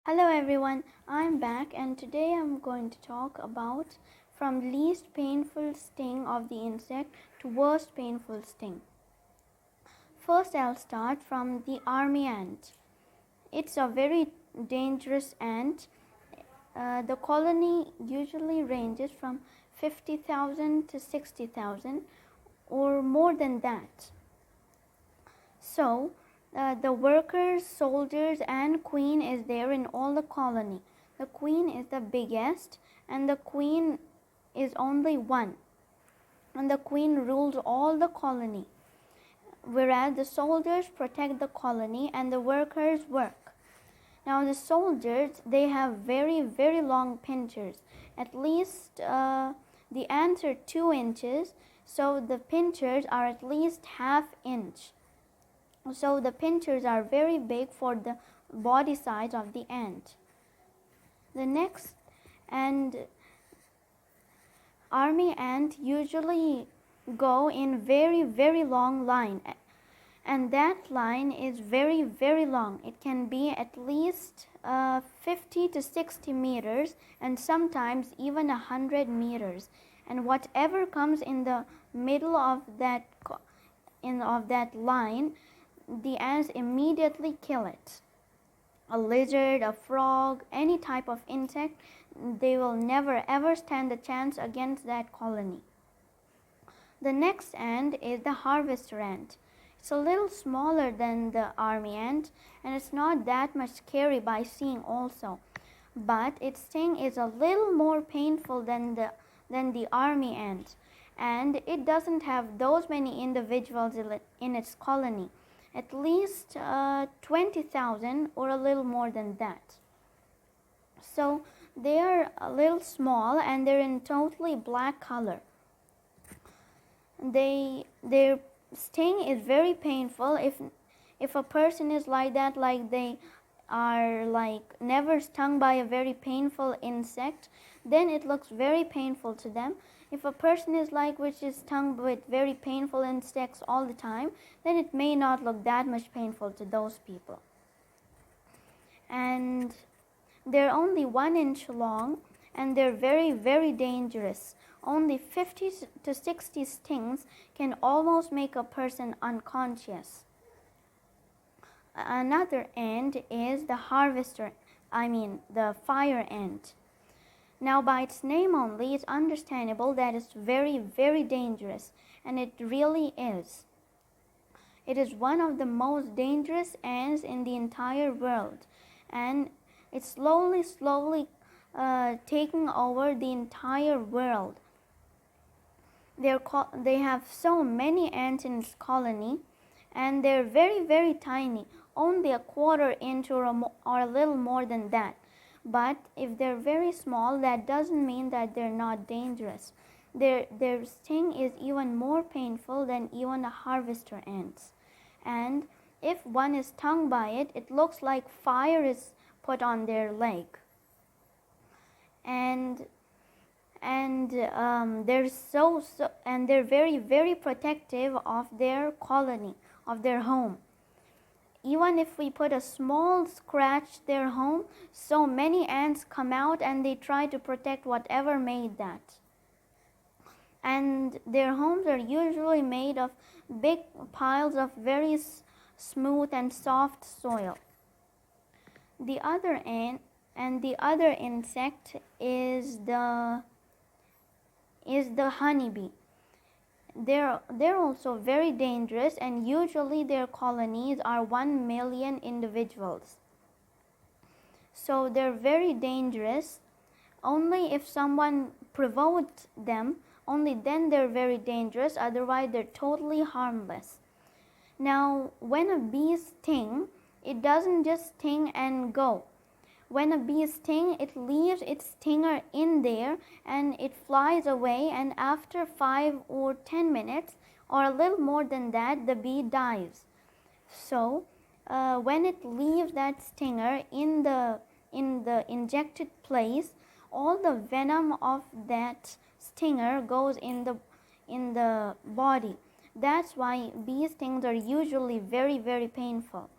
Hello everyone, I'm back and today I'm going to talk about from least painful sting of the insect to worst painful sting. First I'll start from the army ant. It's a very dangerous ant. The colony usually ranges from 50,000 to 60,000 or more than that. So the workers, soldiers and queen is there in all the colony. The queen is the biggest and the queen is only one. And the queen rules all the colony. Whereas the soldiers protect the colony and the workers work. Now the soldiers, they have very, very long pincers. At least the ants are 2 inches. So the pincers are at least ½ inch. So the pincers are very big for the body size of the ant. The next army ant usually go in very, very long line, and that line is very, very long. It can be at least 50 to 60 meters and sometimes even 100 meters. And whatever comes in the middle of that line, the ants immediately kill it. A lizard, a frog, any type of insect, they will never ever stand a chance against that colony. The next ant is the harvester ant. It's a little smaller than the army ant and it's not that much scary by seeing also. But its sting is a little more painful than the army ant, and it doesn't have those many individuals in its colony. At least 20,000 or a little more than that. So they are a little small and they're in totally black color. Their sting is very painful. If a person is like that, like they are like never stung by a very painful insect, then it looks very painful to them. If a person is like which is stung with very painful insects all the time, then it may not look that much painful to those people. And they're only 1 inch long and they're very, very dangerous. Only 50 to 60 stings can almost make a person unconscious. Another ant is the the fire ant. Now by its name only, it's understandable that it's very, very dangerous, and it really is. It is one of the most dangerous ants in the entire world, and it's slowly taking over the entire world. They have so many ants in its colony, and they're very, very tiny, only a 1/4 inch or a little more than that. But if they're very small, that doesn't mean that they're not dangerous. Their sting is even more painful than even a harvester ant's. And if one is stung by it, it looks like fire is put on their leg. And they're very, very protective of their colony, of their home. Even if we put a small scratch their home, so many ants come out and they try to protect whatever made that. And their homes are usually made of big piles of very smooth and soft soil. The other ant and the other insect is the honeybee. They're also very dangerous, and usually their colonies are 1 million individuals. So they're very dangerous. Only if someone provoked them, only then they're very dangerous. Otherwise, they're totally harmless. Now, when a bee stings, it doesn't just sting and go. When a bee stings, it leaves its stinger in there and it flies away, and after 5 or 10 minutes or a little more than that, the bee dies. So when it leaves that stinger in the injected place, all the venom of that stinger goes in the body. That's why bee stings are usually very, very painful.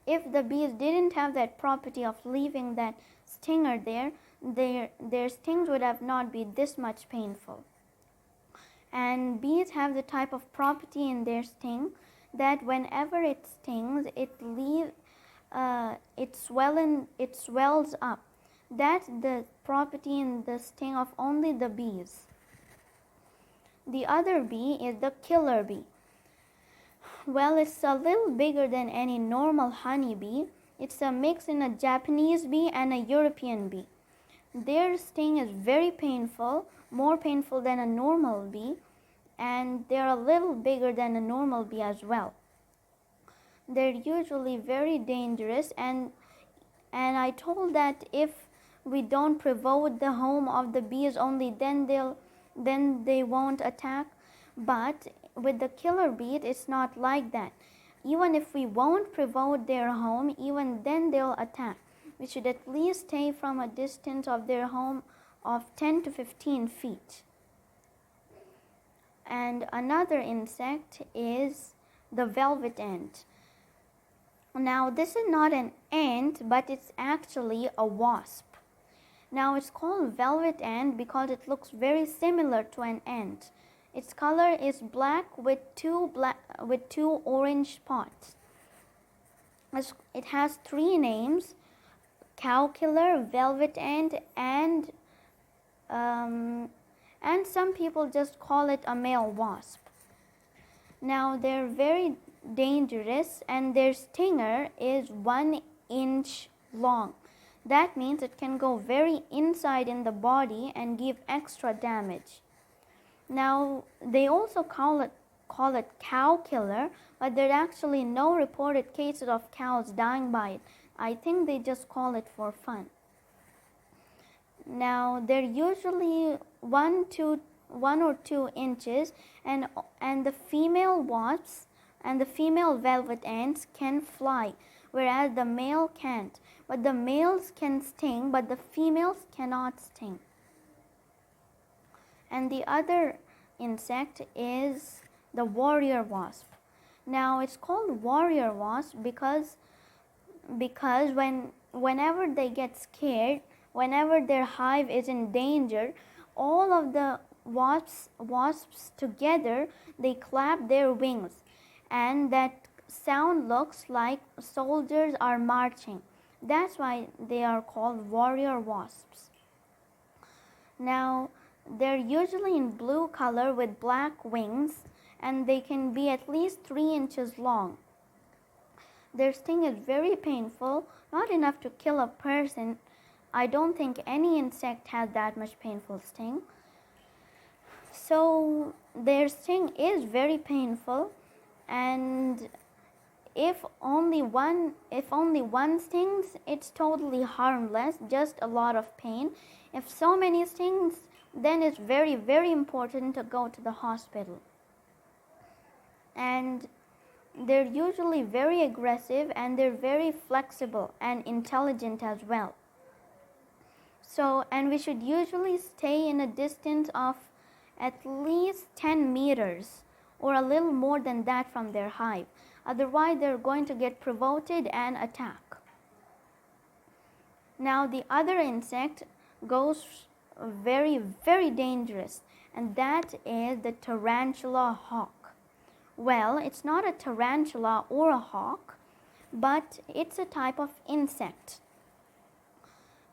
if the bees didn't have that property of leaving that stinger there, their stings would have not been this much painful. And bees have the type of property in their sting that whenever it stings, it swells up. That's the property in the sting of only the bees. The other bee is the killer bee. Well, it's a little bigger than any normal honeybee. It's a mix in a Japanese bee and a European bee. Their sting is very painful, more painful than a normal bee, and they're a little bigger than a normal bee as well. They're usually very dangerous, and I told that if we don't provoke the home of the bees only, then they won't attack. But with the killer bee, it's not like that. Even if we won't provoke their home, even then they'll attack. We should at least stay from a distance of their home of 10 to 15 feet. And another insect is the velvet ant. Now, this is not an ant, but it's actually a wasp. Now, it's called velvet ant because it looks very similar to an ant. Its color is black with two orange spots. It has three names: cow killer, velvet ant, and some people just call it a male wasp. Now, they're very dangerous, and their stinger is 1 inch long. That means it can go very inside in the body and give extra damage. Now, they also call it cow killer, but there are actually no reported cases of cows dying by it. I think they just call it for fun. Now, they're usually 1 or 2 inches, and the female wasps and the female velvet ants can fly, whereas the male can't. But the males can sting, but the females cannot sting. And the other insect is the warrior wasp. Now, it's called warrior wasp because whenever they get scared, whenever their hive is in danger, all of the wasps together, they clap their wings, and that sound looks like soldiers are marching. That's why they are called warrior wasps. Now, they're usually in blue color with black wings, and they can be at least 3 inches long. Their sting is very painful, not enough to kill a person. I don't think any insect has that much painful sting. So their sting is very painful, and if only one stings, it's totally harmless, just a lot of pain. If so many stings, then it's very, very important to go to the hospital. And they're usually very aggressive, and they're very flexible and intelligent as well. So, and we should usually stay in a distance of at least 10 meters or a little more than that from their hive. Otherwise, they're going to get provoked and attack. Now, the other insect goes very, very dangerous, and that is the tarantula hawk. Well, it's not a tarantula or a hawk, but it's a type of insect.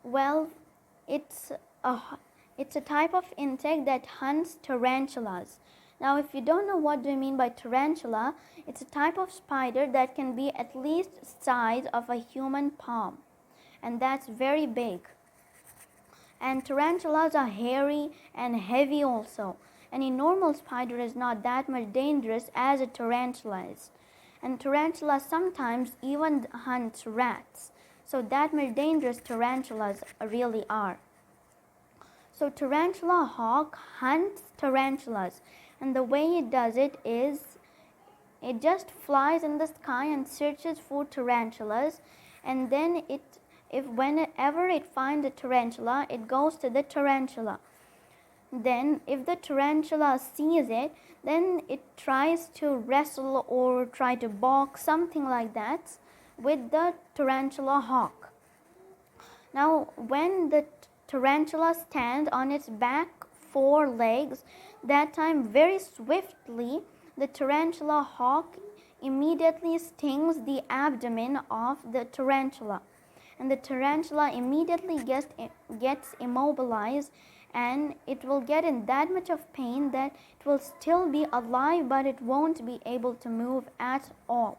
Well, it's a type of insect that hunts tarantulas. Now, if you don't know what do I mean by tarantula, it's a type of spider that can be at least size of a human palm, and that's very big. And tarantulas are hairy and heavy also. Any normal spider is not that much dangerous as a tarantula is. And tarantulas sometimes even hunt rats. So that much dangerous tarantulas really are. So tarantula hawk hunts tarantulas, and the way it does it is it just flies in the sky and searches for tarantulas, and then whenever it finds a tarantula, it goes to the tarantula. Then if the tarantula sees it, then it tries to wrestle or try to balk, something like that. with the tarantula hawk. Now, when the tarantula stands on its back four legs, that time very swiftly the tarantula hawk immediately stings the abdomen of the tarantula, and the tarantula immediately gets immobilized, and it will get in that much of pain that it will still be alive, but it won't be able to move at all.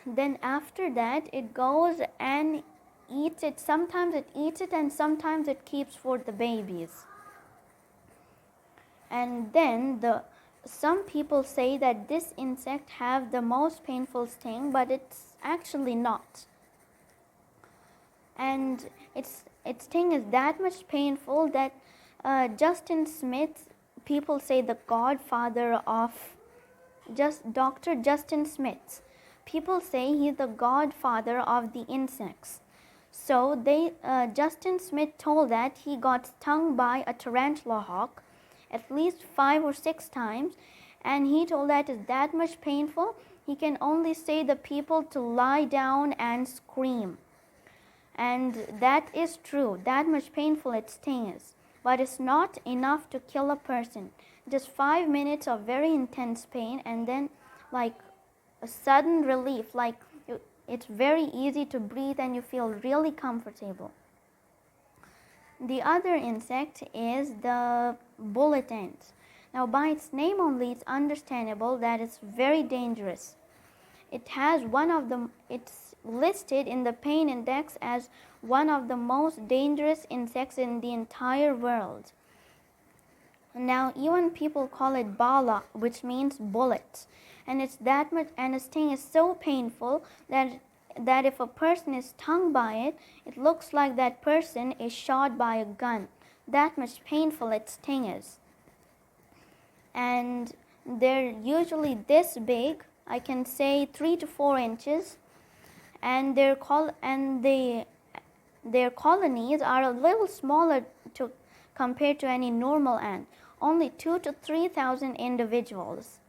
Then after that it goes and eats it. Sometimes it eats it and sometimes it keeps for the babies. And then some people say that this insect have the most painful sting, but it's actually not. And its sting is that much painful that Justin Smith, people say the godfather of Dr. Justin Smith, people say he's the godfather of the insects. So Justin Smith told that he got stung by a tarantula hawk at least 5 or 6 times, and he told that it's that much painful, he can only say the people to lie down and scream. And that is true, that much painful its sting is. But it's not enough to kill a person. Just 5 minutes of very intense pain, and then like a sudden relief, like it's very easy to breathe and you feel really comfortable. The other insect is the bullet ant. Now, by its name only, it's understandable that it's very dangerous. It's listed in the pain index as one of the most dangerous insects in the entire world. Now, even people call it bala, which means bullet, and it's that much, and its sting is so painful that if a person is stung by it, it looks like that person is shot by a gun. That much painful its sting is. And they're usually this big, I can say 3 to 4 inches, and their colonies are a little smaller compared to any normal ant, only 2,000 to 3,000 individuals.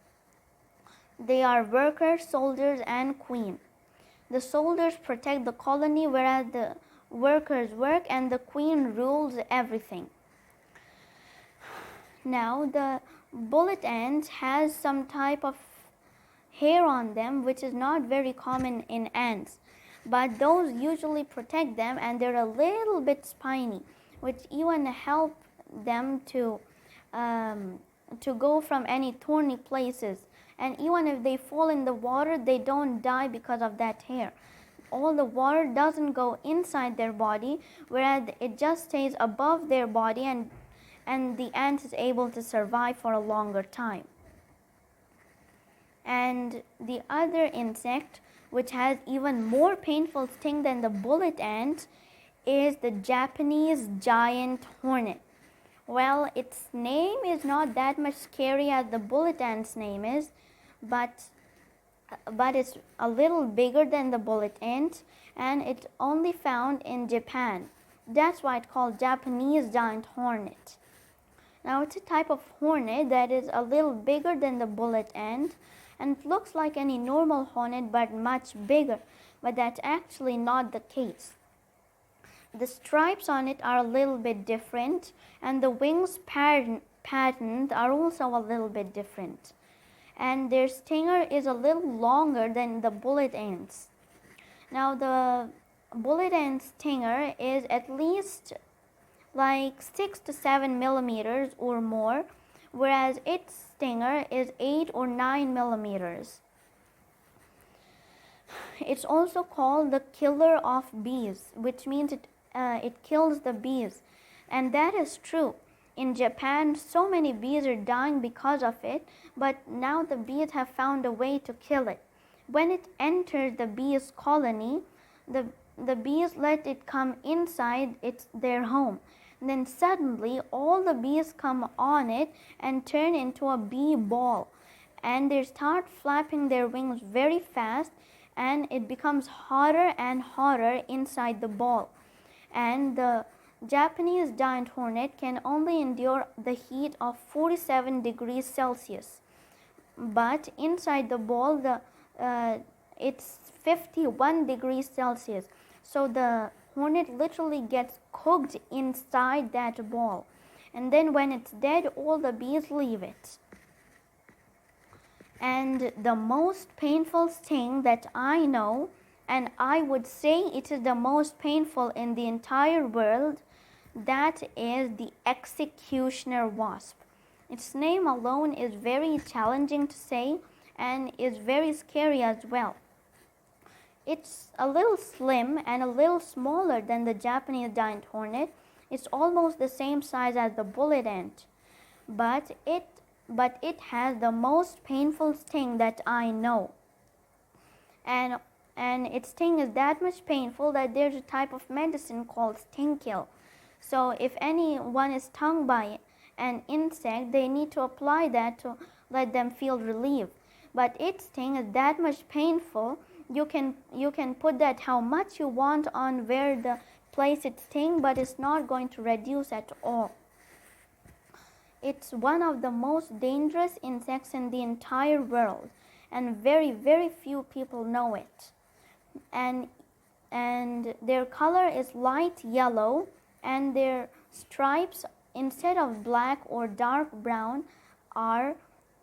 They are workers, soldiers, and queen. The soldiers protect the colony, whereas the workers work and the queen rules everything. Now, the bullet ant has some type of hair on them, which is not very common in ants, but those usually protect them, and they're a little bit spiny, which even help them to go from any thorny places. And even if they fall in the water, they don't die because of that hair. All the water doesn't go inside their body, whereas it just stays above their body, and the ant is able to survive for a longer time. And the other insect, which has even more painful sting than the bullet ant, is the Japanese giant hornet. Well, its name is not that much scary as the bullet ant's name is, but it's a little bigger than the bullet ant, and it's only found in Japan. That's why it's called Japanese giant hornet. Now, it's a type of hornet that is a little bigger than the bullet ant, and it looks like any normal hornet but much bigger, but that's actually not the case. The stripes on it are a little bit different, and the wings patterns are also a little bit different. And their stinger is a little longer than the bullet ants. Now, the bullet ant stinger is at least like 6 to 7 millimeters or more, whereas its stinger is 8 or 9 millimeters. It's also called the killer of bees, which means it kills the bees, and that is true. In Japan, so many bees are dying because of it, but now the bees have found a way to kill it. When it enters the bees' colony, the bees let it come inside their home. Then suddenly all the bees come on it and turn into a bee ball, and they start flapping their wings very fast, and it becomes hotter and hotter inside the ball. And the Japanese giant hornet can only endure the heat of 47 degrees Celsius. But inside the ball, it's 51 degrees Celsius. So the hornet literally gets cooked inside that ball. And then when it's dead, all the bees leave it. And the most painful sting that I know, and I would say it is the most painful in the entire world, that is the executioner wasp. Its name alone is very challenging to say and is very scary as well. It's a little slim and a little smaller than the Japanese giant hornet. It's almost the same size as the bullet ant, but it has the most painful sting that I know. And its sting is that much painful that there's a type of medicine called sting kill. So if anyone is stung by an insect, they need to apply that to let them feel relief. But its sting is that much painful. You can put that how much you want on where the place it sting, but it's not going to reduce at all. It's one of the most dangerous insects in the entire world, and very, very few people know it. And their color is light yellow, and their stripes, instead of black or dark brown, are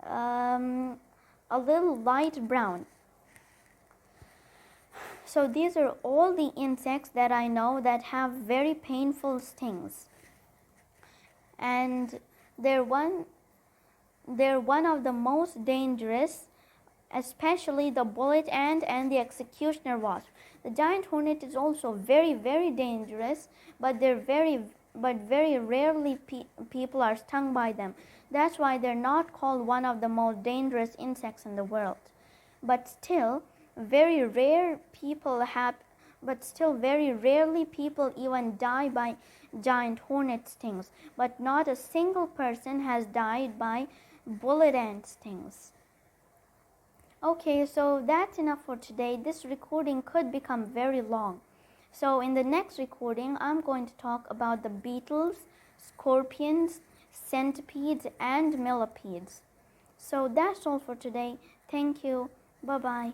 a little light brown. So these are all the insects that I know that have very painful stings. And they're one of the most dangerous, especially the bullet ant and the executioner wasp. The giant hornet is also very, very dangerous, but very rarely people are stung by them. That's why they're not called one of the most dangerous insects in the world. But still, very rarely people even die by giant hornet stings. But not a single person has died by bullet ant stings. Okay, so that's enough for today. This recording could become very long. So in the next recording, I'm going to talk about the beetles, scorpions, centipedes, and millipedes. So that's all for today. Thank you. Bye-bye.